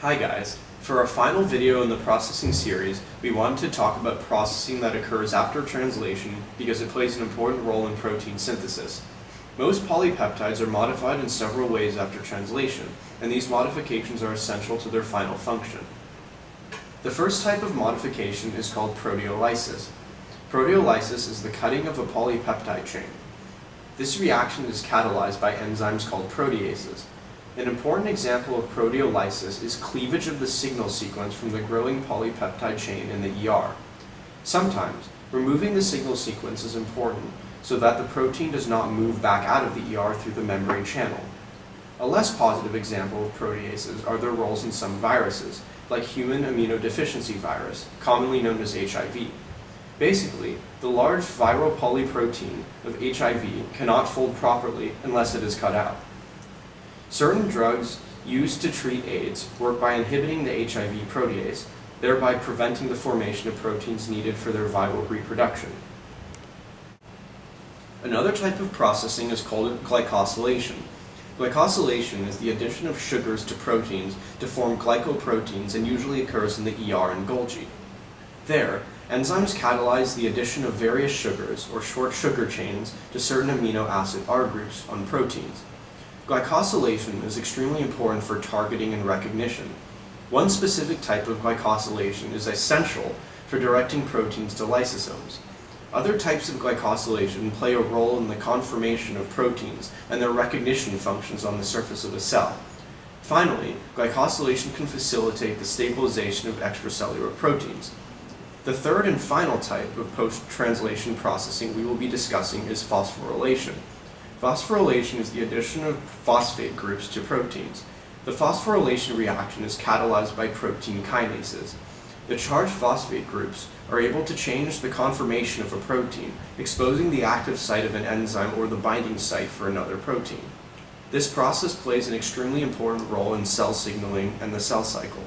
Hi guys, for our final video in the processing series, we wanted to talk about processing that occurs after translation because it plays an important role in protein synthesis. Most polypeptides are modified in several ways after translation, and these modifications are essential to their final function. The first type of modification is called proteolysis. Proteolysis is the cutting of a polypeptide chain. This reaction is catalyzed by enzymes called proteases. An important example of proteolysis is cleavage of the signal sequence from the growing polypeptide chain in the ER. Sometimes, removing the signal sequence is important so that the protein does not move back out of the ER through the membrane channel. A less positive example of proteases are their roles in some viruses, like human immunodeficiency virus, commonly known as HIV. Basically, the large viral polyprotein of HIV cannot fold properly unless it is cut out. Certain drugs used to treat AIDS work by inhibiting the HIV protease, thereby preventing the formation of proteins needed for their viral reproduction. Another type of processing is called glycosylation. Glycosylation is the addition of sugars to proteins to form glycoproteins and usually occurs in the ER and Golgi. There, enzymes catalyze the addition of various sugars, or short sugar chains, to certain amino acid R groups on proteins. Glycosylation is extremely important for targeting and recognition. One specific type of glycosylation is essential for directing proteins to lysosomes. Other types of glycosylation play a role in the conformation of proteins and their recognition functions on the surface of a cell. Finally, glycosylation can facilitate the stabilization of extracellular proteins. The third and final type of post-translation processing we will be discussing is phosphorylation. Phosphorylation is the addition of phosphate groups to proteins. The phosphorylation reaction is catalyzed by protein kinases. The charged phosphate groups are able to change the conformation of a protein, exposing the active site of an enzyme or the binding site for another protein. This process plays an extremely important role in cell signaling and the cell cycle.